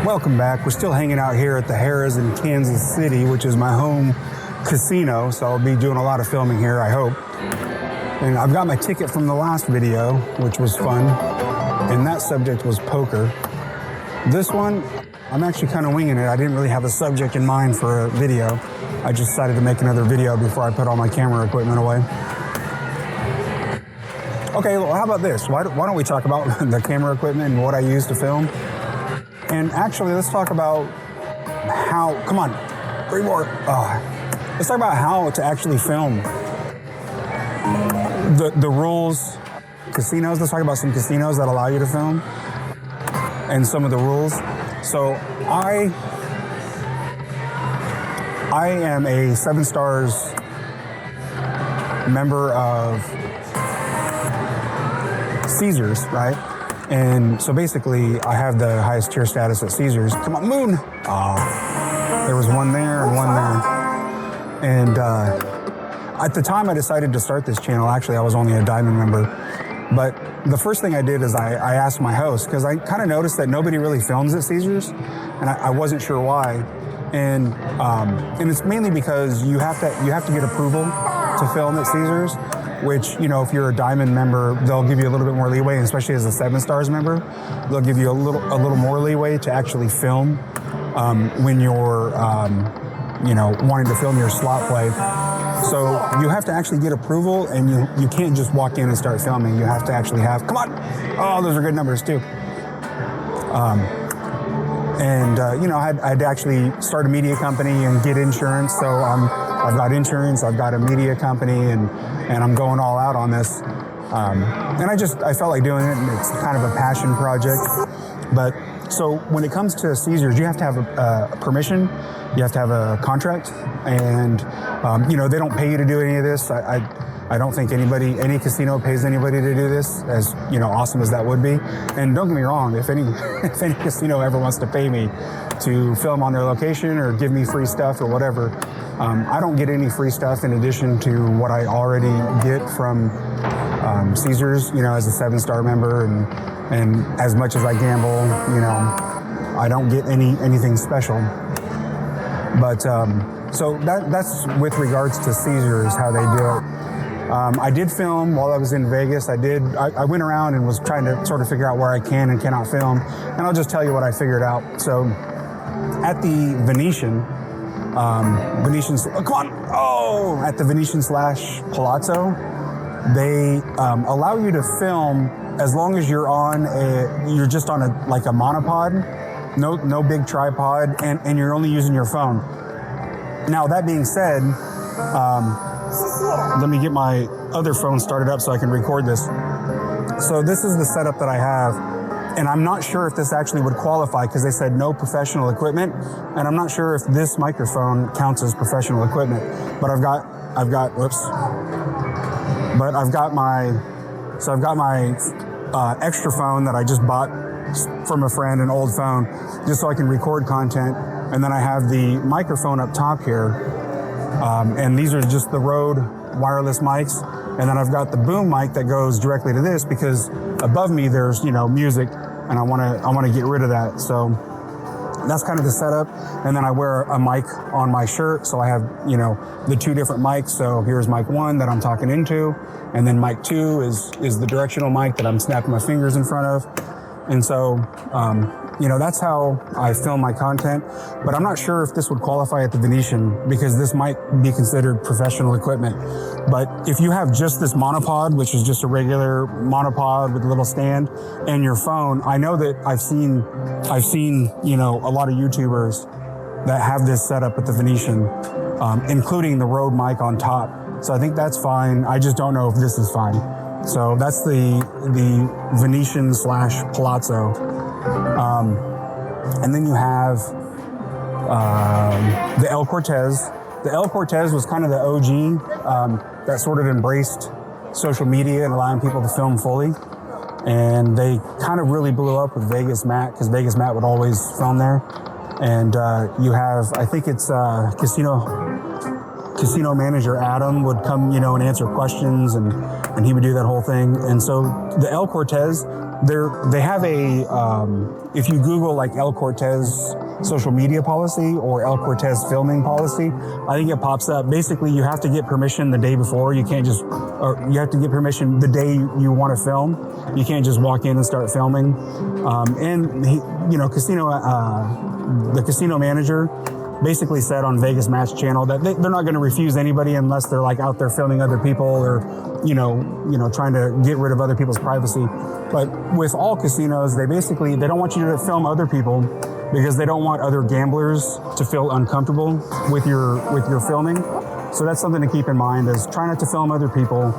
Welcome back. We're still hanging out here at the Harrah's in Kansas City, which is my home casino, so I'll be doing a lot of filming here, I hope. And I've got my ticket from the last video, which was fun, and that subject was poker. This one, I'm actually kind of winging it. I didn't really have a subject in mind for a video. I just decided to make another video before I put all my camera equipment away. Okay, well, how about this? Why don't we talk about the camera equipment and what I use to film? And actually, let's talk about how, come on, 3 more. Let's talk about how to actually film. The rules, casinos, let's talk about some casinos that allow you to film and some of the rules. So I am a 7 Stars member of Caesars, right? And so basically, I have the highest tier status at Caesars. Come on, Moon! There was one there and one there. And at the time I decided to start this channel, actually I was only a Diamond member. But the first thing I did is I asked my host, because I kind of noticed that nobody really films at Caesars, and I wasn't sure why. And it's mainly because you have to get approval to film at Caesars, which, you know, if you're a Diamond member, they'll give you a little bit more leeway, and especially as a 7 Stars member, they'll give you a little more leeway to actually film when you're, you know, wanting to film your slot play. So you have to actually get approval, and you can't just walk in and start filming. You have to actually have, come on! Oh, those are good numbers too. You know, I'd actually start a media company and get insurance. So I've got insurance, I've got a media company, and I'm going all out on this. And I felt like doing it, and it's kind of a passion project. But so when it comes to Caesars, you have to have a permission, you have to have a contract, and you know, they don't pay you to do any of this. I don't think any casino pays anybody to do this, as, you know, awesome as that would be. And don't get me wrong, if any casino ever wants to pay me to film on their location or give me free stuff or whatever, I don't get any free stuff in addition to what I already get from Caesars, you know, as a 7 Star member, and as much as I gamble, you know, I don't get anything special. But so that's with regards to Caesars, how they do it. I did film while I was in Vegas. I went around and was trying to sort of figure out where I can and cannot film. And I'll just tell you what I figured out. So at the Venetian, at the Venetian / Palazzo, they allow you to film as long as you're just on a monopod, no big tripod, and you're only using your phone. Now, that being said, let me get my other phone started up so I can record this. So this is the setup that I have, and I'm not sure if this actually would qualify because they said no professional equipment, and I'm not sure if this microphone counts as professional equipment. But I've got my extra phone that I just bought from a friend, an old phone, just so I can record content, and then I have the microphone up top here. And these are just the Rode wireless mics. And then I've got the boom mic that goes directly to this because above me there's, you know, music, and I want to get rid of that. So that's kind of the setup. And then I wear a mic on my shirt, so I have, you know, the 2 different mics. So here's mic 1 that I'm talking into, and then mic 2 is the directional mic that I'm snapping my fingers in front of. And so, you know, that's how I film my content. But I'm not sure if this would qualify at the Venetian because this might be considered professional equipment. But if you have just this monopod, which is just a regular monopod with a little stand, and your phone, I know that I've seen, you know, a lot of YouTubers that have this set up at the Venetian, including the Rode mic on top. So I think that's fine. I just don't know if this is fine. So that's the Venetian / Palazzo. And then you have the El Cortez. The El Cortez was kind of the OG that sort of embraced social media and allowing people to film fully. And they kind of really blew up with Vegas Matt, because Vegas Matt would always film there. And you have, I think it's casino manager Adam would come, you know, and answer questions, and he would do that whole thing. And so the El Cortez they have a, if you Google like El Cortez social media policy or El Cortez filming policy, I think it pops up. Basically, you have to get permission the day before. You can't just, or you have to get permission the day you want to film. You can't just walk in and start filming. And the casino manager basically said on Vegas Match Channel that they're not going to refuse anybody unless they're like out there filming other people or, trying to get rid of other people's privacy. But with all casinos, they don't want you to film other people because they don't want other gamblers to feel uncomfortable with your filming. So that's something to keep in mind, is try not to film other people.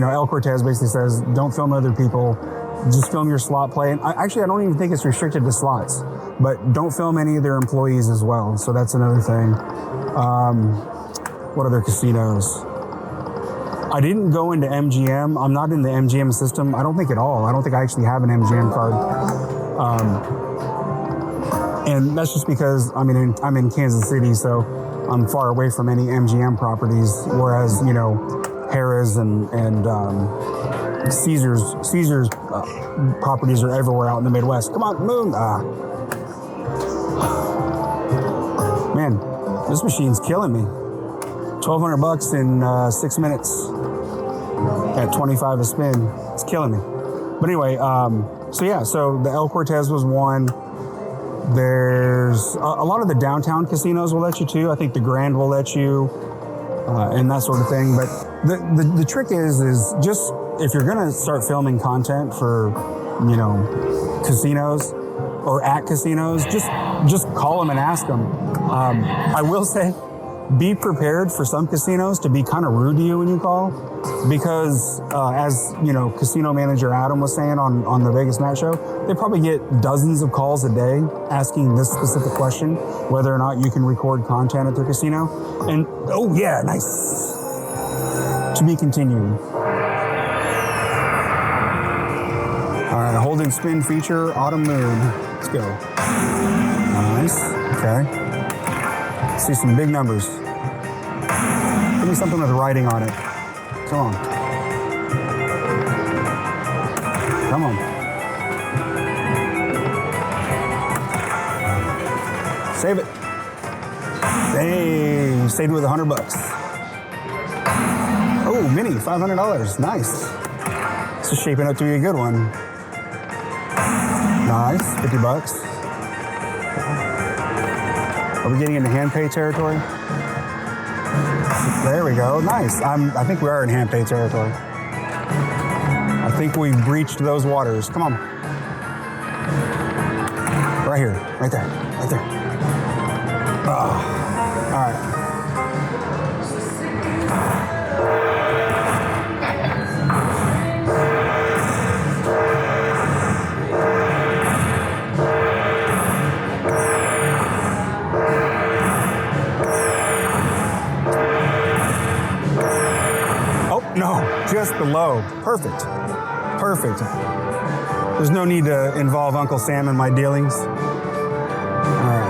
El Cortez basically says, don't film other people, just film your slot play. And I don't even think it's restricted to slots, but don't film any of their employees as well. So that's another thing. What other casinos? I didn't go into MGM. I'm not in the MGM system. I don't think at all. I don't think I actually have an MGM card. And that's just because I'm in Kansas City, so I'm far away from any MGM properties. Whereas, Harrah's and Caesar's properties are everywhere out in the Midwest. Come on, Moon. Man, this machine's killing me. $1,200 in 6 minutes at 25 a spin. It's killing me. But anyway, so the El Cortez was one. There's a lot of the downtown casinos will let you too. I think the Grand will let you, and that sort of thing. But the trick is just, if you're gonna start filming content for, casinos or at casinos, just call them and ask them. I will say, be prepared for some casinos to be kind of rude to you when you call, because as casino manager Adam was saying on the Vegas Match Show, they probably get dozens of calls a day asking this specific question, whether or not you can record content at their casino. And oh yeah, nice. To be continued. All right, hold and spin feature, Autumn Moon. Let's go. Nice. Okay. See some big numbers. Give me something with writing on it. Come on. Come on. Save it. Hey, stayed with $100. Oh, mini, $500. Nice. This is shaping up to be a good one. Nice, $50. Are we getting into hand pay territory? There we go. Nice. I think we are in hand pay territory. I think we've breached those waters. Come on. Right here. Right there. Right there. Oh. All right. No, just the low. Perfect. Perfect. There's no need to involve Uncle Sam in my dealings. All right.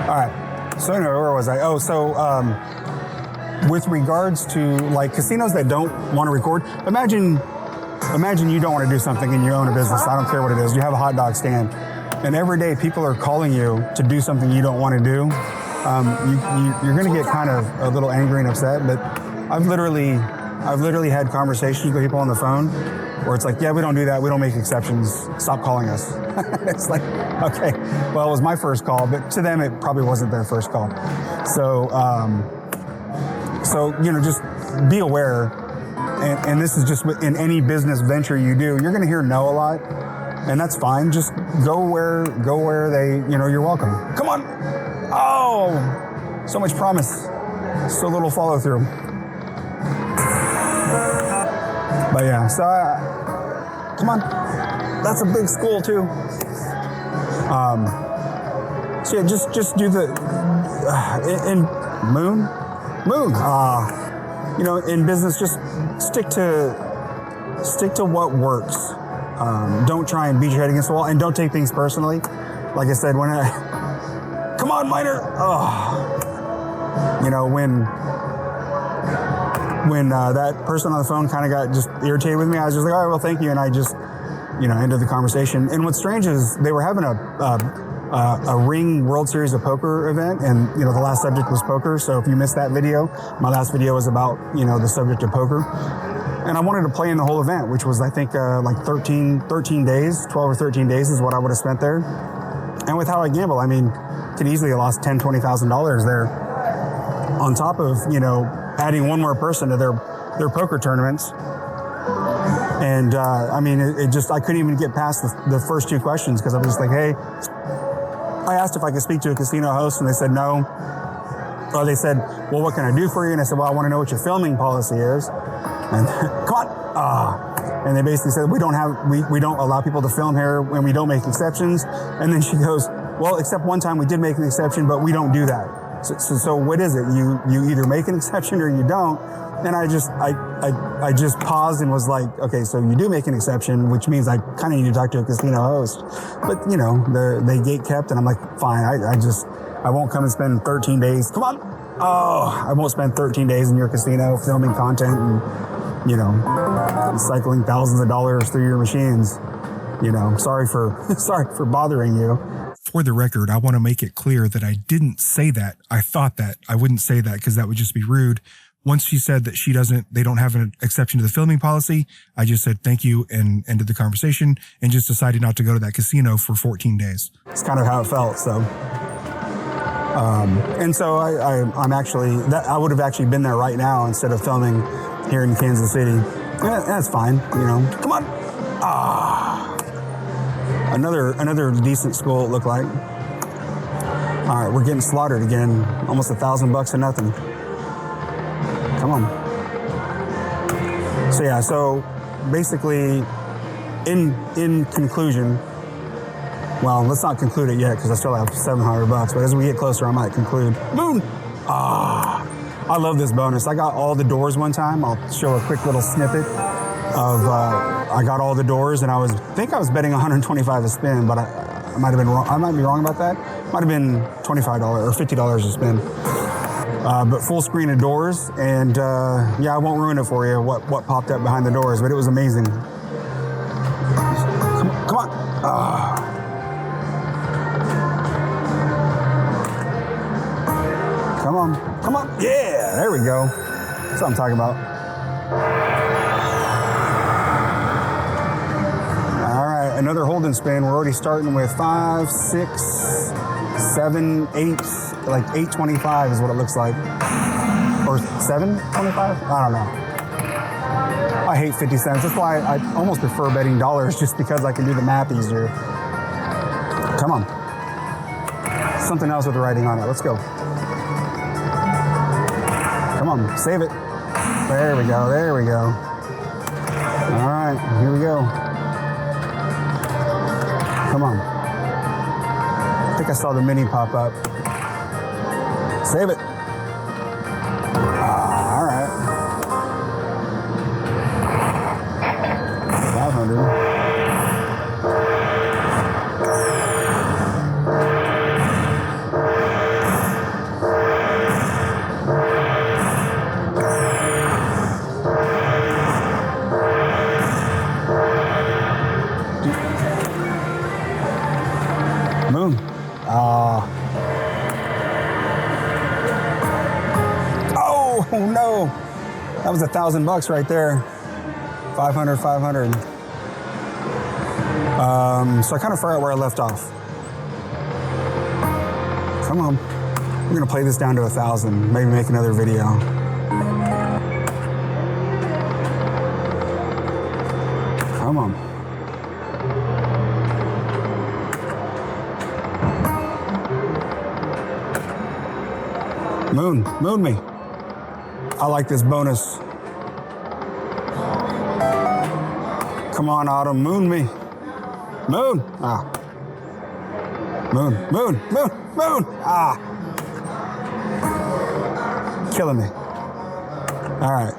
All right. So anyway, where was I? Oh, so with regards to like casinos that don't want to record, imagine you don't want to do something and you own a business. I don't care what it is. You have a hot dog stand. And every day people are calling you to do something you don't want to do. You're going to get kind of a little angry and upset. But I've literally had conversations with people on the phone where it's like, yeah, we don't do that. We don't make exceptions. Stop calling us. It's like, okay, well, it was my first call, but to them, it probably wasn't their first call. So just be aware. And this is just in any business venture you do, you're going to hear no a lot. And that's fine. Just go where they, you're welcome. Come on. Oh, so much promise. So little follow through. But yeah, so come on. That's a big school too. So yeah, just do the, in moon. In business, just stick to what works. Don't try and beat your head against the wall, and don't take things personally. Like I said, come on, miner. Oh. You know, when that person on the phone kind of got just irritated with me, I was just like, all right, well, thank you. And I just, ended the conversation. And what's strange is they were having a Ring World Series of Poker event, and the last subject was poker. So if you missed that video, my last video was about the subject of poker, and I wanted to play in the whole event, which was I think like 13 days, 12 or 13 days is what I would have spent there. And with how I gamble, I mean, could easily have lost $10,000-$20,000 there, on top of adding one more person to their poker tournaments. And I mean, it just, I couldn't even get past the first two questions, because I was just like, hey, I asked if I could speak to a casino host, and they said no. Or they said, well, what can I do for you? And I said, well, I want to know what your filming policy is. And come on. And they basically said, we don't allow people to film here, and we don't make exceptions. And then she goes, well, except one time we did make an exception, but we don't do that. So what is it? You either make an exception or you don't. And I just paused and was like, okay, so you do make an exception, which means I kind of need to talk to a casino host. But they gate kept, and I'm like, fine, I won't come and spend 13 days. Come on. Oh, I won't spend 13 days in your casino filming content and, cycling thousands of dollars through your machines. Sorry for bothering you. For the record, I want to make it clear that I didn't say that. I thought that. I wouldn't say that because that would just be rude. Once she said that they don't have an exception to the filming policy, I just said thank you and ended the conversation, and just decided not to go to that casino for 14 days. It's kind of how it felt. So, and so I'm actually, I would have actually been there right now instead of filming here in Kansas City. Yeah, that's fine. Come on. Another decent school it looked like. All right, we're getting slaughtered again. Almost $1,000 to nothing. Come on. So yeah, so basically, in conclusion, well, let's not conclude it yet because I still have $700. But as we get closer, I might conclude. Moon. I love this bonus. I got all the doors one time. I'll show a quick little snippet of. I got all the doors, and I think I was betting $125 a spin, but I might have been wrong. I might be wrong about that. Might have been $25 or $50 a spin. But full screen of doors, and yeah, I won't ruin it for you what popped up behind the doors, but it was amazing. Come on. Come on. Yeah, there we go. That's what I'm talking about. All right, another hold and spin. We're already starting with 5, 6, 7, 8. Like 825 is what it looks like. Or 725? I don't know. I hate 50 cents. That's why I almost prefer betting dollars, just because I can do the math easier. Come on. Something else with the writing on it. Let's go. Come on, save it. There we go. All right, here we go. Come on. I think I saw the mini pop up. Save it. All right. 500. Moon. Oh no, that was $1,000 right there. 500. So I kind of forgot where I left off. Come on, we're gonna play this down to 1,000. Maybe make another video. Come on. Moon me. I like this bonus. Come on, Autumn, moon me. Moon. Moon. Killing me. All right.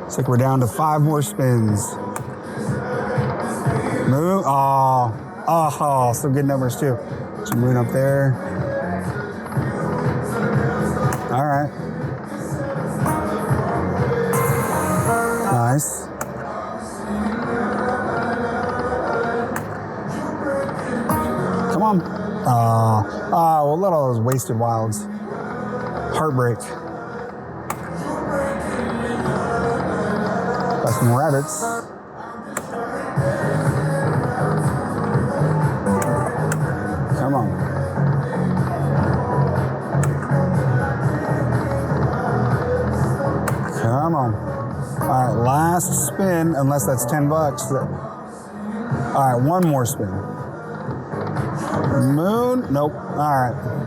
Looks like we're down to 5 more spins. Moon. Oh, some good numbers too. Some moon up there. Nice. Come on. Well, let all those wasted wilds. Heartbreak. Got some rabbits. Come on. Come on. All right, last spin, unless that's $10. All right, one more spin. Moon? Nope. All right.